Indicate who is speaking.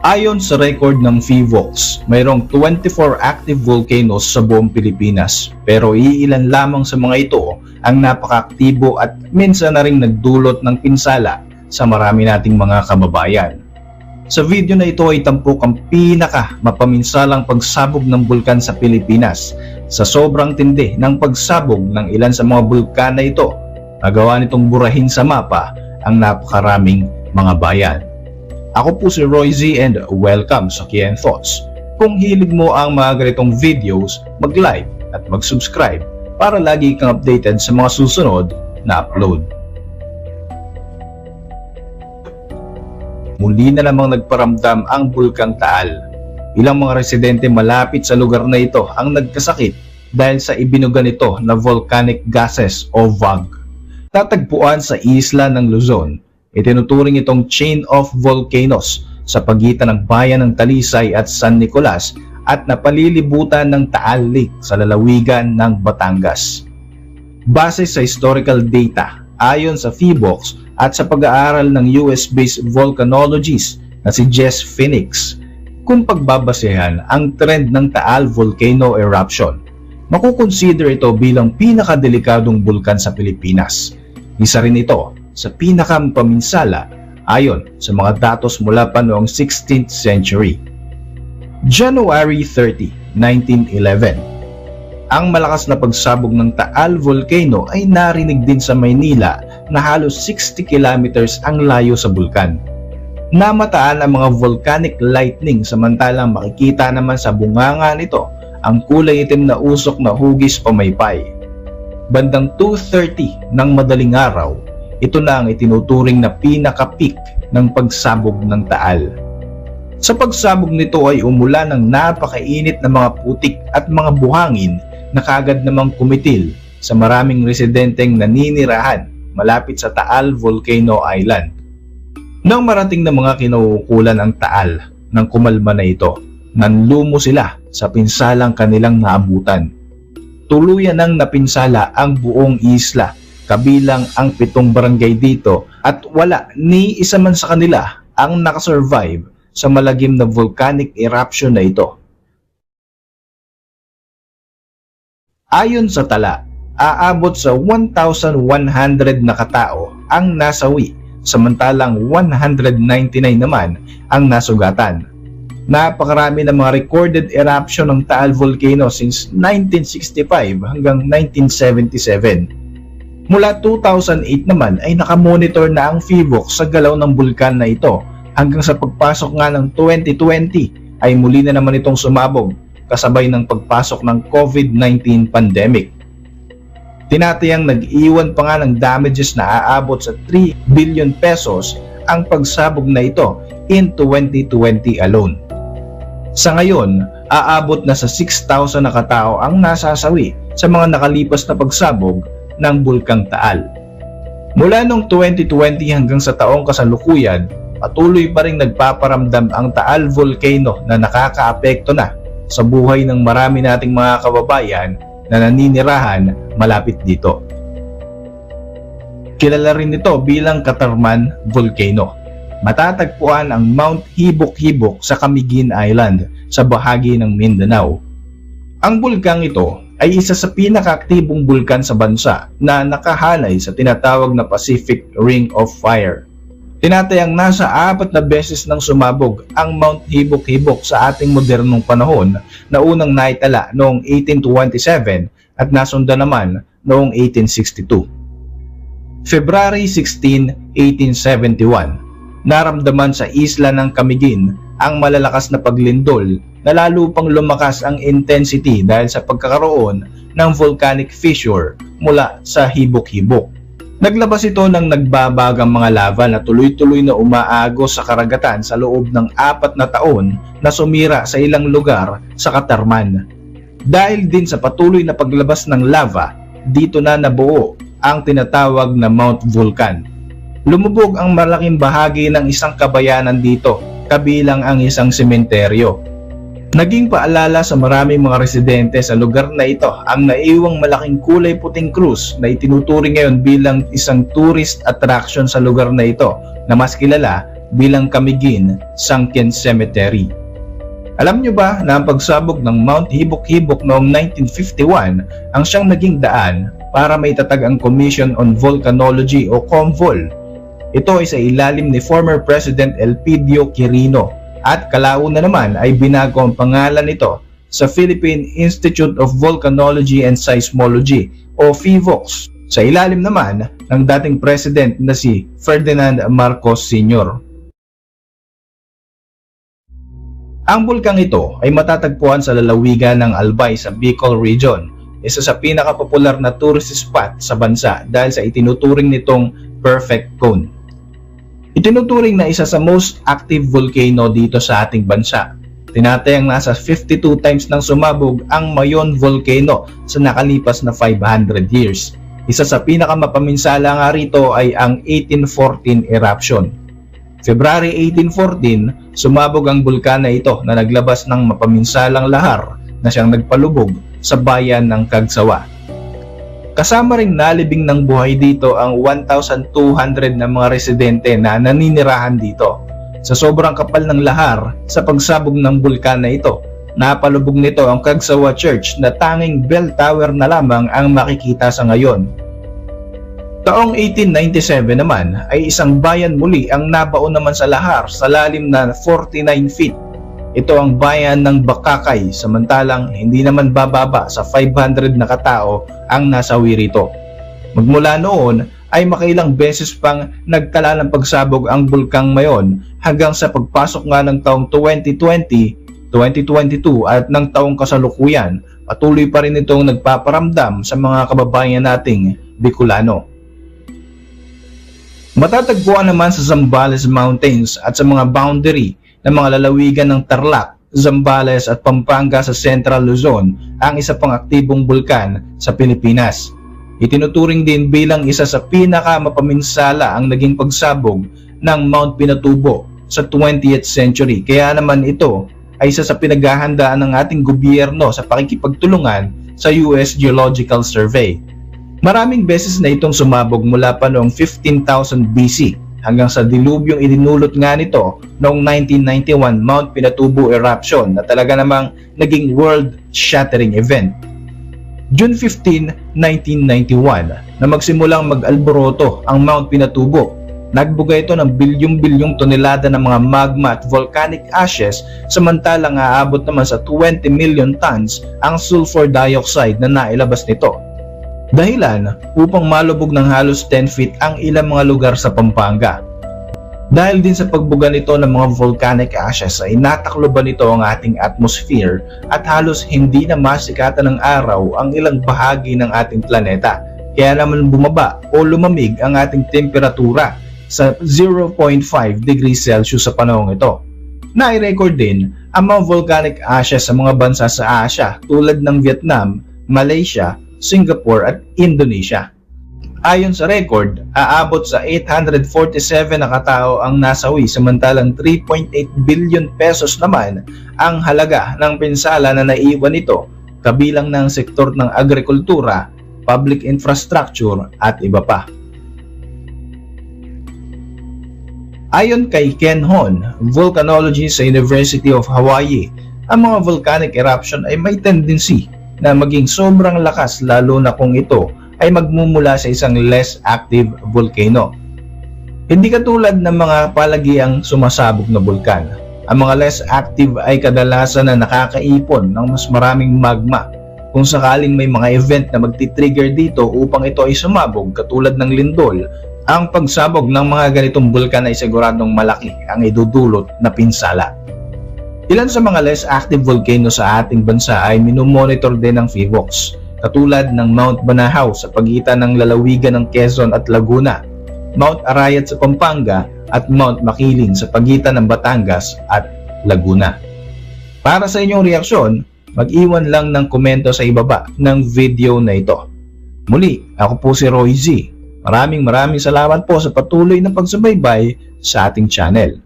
Speaker 1: Ayon sa record ng PHIVOLCS, mayroong 24 active volcanoes sa buong Pilipinas, pero iilan lamang sa mga ito ang napaka-aktibo at minsan na ring nagdulot ng pinsala sa marami nating mga kababayan. Sa video na ito ay tampok ang pinaka mapaminsalang pagsabog ng bulkan sa Pilipinas. Sa sobrang tindi ng pagsabog ng ilan sa mga bulkan na ito, nagawa nitong burahin sa mapa ang napakaraming mga bayan. Ako po si Roy Z and welcome sa Kian Thoughts. Kung hilig mo ang mga ganitong videos, mag-like at mag-subscribe para lagi kang updated sa mga susunod na upload. Muli na namang nagparamdam ang Bulkang Taal. Ilang mga residente malapit sa lugar na ito ang nagkasakit dahil sa ibinuga nito na volcanic gases o VOG. Tatagpuan sa isla ng Luzon. Itinuturing itong chain of volcanoes sa pagitan ng bayan ng Talisay at San Nicolas at napalilibutan ng Taal Lake sa lalawigan ng Batangas. Base sa historical data, ayon sa PHIVOLCS at sa pag-aaral ng US-based volcanologist na si Jess Phoenix, kung pagbabasehan ang trend ng Taal volcano eruption, makukonsider ito bilang pinakadelikadong bulkan sa Pilipinas. Isa rin ito sa pinakampaminsala ayon sa mga datos mula pa noong 16th century. January 30, 1911. Ang malakas na pagsabog ng Taal Volcano ay narinig din sa Maynila na halos 60 kilometers ang layo sa bulkan. Namataan ang mga volcanic lightning samantalang makikita naman sa bunganga nito ang kulay itim na usok na hugis pamaypay. Bandang 2:30 ng madaling araw, ito na ang itinuturing na pinaka-peak ng pagsabog ng Taal. Sa pagsabog nito ay umulan ng napakainit na mga putik at mga buhangin na kaagad namang kumitil sa maraming residenteng naninirahan malapit sa Taal Volcano Island. Nang marating na mga kinauukulan ang Taal ng kumalma na ito, nanlumo sila sa pinsalang kanilang naabutan. Tuluyan nang napinsala ang buong isla, kabilang ang 7 barangay dito at wala ni isa man sa kanila ang nakasurvive sa malagim na volcanic eruption na ito. Ayon sa tala, aabot sa 1,100 na katao ang nasawi, samantalang 199 naman ang nasugatan. Napakarami ng mga recorded eruption ng Taal Volcano since 1965 hanggang 1977. Mula 2008 naman ay nakamonitor na ang PHIVOLCS sa galaw ng bulkan na ito hanggang sa pagpasok nga ng 2020 ay muli na naman itong sumabog kasabay ng pagpasok ng COVID-19 pandemic. Tinatayang nag-iwan pa nga ng damages na aabot sa 3 billion pesos ang pagsabog na ito in 2020 alone. Sa ngayon, aabot na sa 6,000 na katao ang nasasawi sa mga nakalipas na pagsabog ng Bulkang Taal. Mula noong 2020 hanggang sa taong kasalukuyan, patuloy pa rin nagpaparamdam ang Taal Volcano na nakakaapekto na sa buhay ng marami nating mga kababayan na naninirahan malapit dito. Kilala rin ito bilang Catarman Volcano. Matatagpuan ang Mount Hibok-Hibok sa Camiguin Island sa bahagi ng Mindanao. Ang bulkang ito ay isa sa pinakaaktibong bulkan sa bansa na nakahanay sa tinatawag na Pacific Ring of Fire. Tinatayang nasa 4 na beses nang sumabog ang Mount Hibok-Hibok sa ating modernong panahon na unang naitala noong 1827 at nasundan naman noong 1862. February 16, 1871, naramdaman sa isla ng Camiguin ang malalakas na paglindol na lalo pang lumakas ang intensity dahil sa pagkakaroon ng volcanic fissure mula sa Hibok-Hibok. Naglabas ito ng nagbabagang mga lava na tuloy-tuloy na umaagos sa karagatan sa loob ng 4 na taon na sumira sa ilang lugar sa Catarman. Dahil din sa patuloy na paglabas ng lava, dito na nabuo ang tinatawag na Mount Vulcan. Lumubog ang malaking bahagi ng isang kabayanan dito, kabilang ang isang sementeryo. Naging paalala sa maraming mga residente sa lugar na ito ang naiwang malaking kulay puting krus na itinuturing ngayon bilang isang tourist attraction sa lugar na ito na mas kilala bilang Camiguin Sunken Cemetery. Alam nyo ba na ang pagsabog ng Mount Hibok-Hibok noong 1951 ang siyang naging daan para maitatag ang Commission on Volcanology o COMVOL? Ito ay sa ilalim ni former President Elpidio Quirino at kalauna naman ay binago ang pangalan nito sa Philippine Institute of Volcanology and Seismology o PHIVOLCS sa ilalim naman ng dating president na si Ferdinand Marcos Sr. Ang bulkang ito ay matatagpuan sa lalawigan ng Albay sa Bicol Region, isa sa pinakapopular na tourist spot sa bansa dahil sa itinuturing nitong perfect cone. Itinuturing na isa sa most active volcano dito sa ating bansa. Tinatayang nasa 52 times nang sumabog ang Mayon Volcano sa nakalipas na 500 years. Isa sa pinakamapaminsala nga rito ay ang 1814 eruption. February 1814, sumabog ang bulkan na ito na naglabas ng mapaminsalang lahar na siyang nagpalubog sa bayan ng Cagsawa. Kasama ring nalibing ng buhay dito ang 1,200 na mga residente na naninirahan dito. Sa sobrang kapal ng lahar sa pagsabog ng bulkan na ito, napalubog nito ang Cagsawa Church na tanging bell tower na lamang ang makikita sa ngayon. Taong 1897 naman ay isang bayan muli ang nabaon naman sa lahar sa lalim na 49 feet. Ito ang bayan ng Bakakay, samantalang hindi naman bababa sa 500 na katao ang nasawi rito. Magmula noon ay makailang beses pang nagtala ng pagsabog ang bulkang Mayon hanggang sa pagpasok nga ng taong 2020, 2022 at ng taong kasalukuyan, patuloy pa rin itong nagpaparamdam sa mga kababayan nating Bicolano. Matatagpuan naman sa Zambales Mountains at sa mga boundary ng mga lalawigan ng Tarlac, Zambales at Pampanga sa Central Luzon ang isa pang aktibong bulkan sa Pilipinas. Itinuturing din bilang isa sa pinakamapaminsala ang naging pagsabog ng Mount Pinatubo sa 20th century. Kaya naman ito ay isa sa pinaghahandaan ng ating gobyerno sa pakikipagtulungan sa US Geological Survey. Maraming beses na itong sumabog mula pa noong 15,000 BC hanggang sa dilubyong idinulot nga nito noong 1991 Mount Pinatubo eruption na talaga namang naging world-shattering event. June 15, 1991 na magsimulang mag-alboroto ang Mount Pinatubo. Nagbuga ito ng bilyong-bilyong tonelada ng mga magma at volcanic ashes samantalang aabot naman sa 20 million tons ang sulfur dioxide na nailabas nito. Dahilan upang malubog ng halos 10 feet ang ilang mga lugar sa Pampanga. Dahil din sa pagbuga nito ng mga volcanic ashes ay natakloban nito ang ating atmosphere at halos hindi na masikatan ng araw ang ilang bahagi ng ating planeta. Kaya naman bumaba o lumamig ang ating temperatura sa 0.5 degrees Celsius sa panahong ito. Nai-record din ang mga volcanic ashes sa mga bansa sa Asia tulad ng Vietnam, Malaysia, Singapore at Indonesia. Ayon sa record, aabot sa 847 na katao ang nasawi samantalang 3.8 billion pesos naman ang halaga ng pinsala na naiwan nito kabilang ng sektor ng agrikultura, public infrastructure at iba pa. Ayon kay Ken Hon, volcanologist sa University of Hawaii, ang mga volcanic eruption ay may tendency na maging sobrang lakas lalo na kung ito ay magmumula sa isang less active volcano. Hindi katulad ng mga palagiang sumasabog na bulkan. Ang mga less active ay kadalasan na nakakaipon ng mas maraming magma. Kung sakaling may mga event na magti-trigger dito upang ito ay sumabog katulad ng lindol, ang pagsabog ng mga ganitong bulkan ay siguradong malaki ang idudulot na pinsala. Ilan sa mga less active volcano sa ating bansa ay minomonitor din ng PHIVOLCS, katulad ng Mount Banahaw sa pagitan ng lalawigan ng Quezon at Laguna, Mount Arayat sa Pampanga at Mount Makiling sa pagitan ng Batangas at Laguna. Para sa inyong reaksyon, mag-iwan lang ng komento sa ibaba ng video na ito. Muli, ako po si Roy Z. Maraming salamat po sa patuloy na pagsubaybay sa ating channel.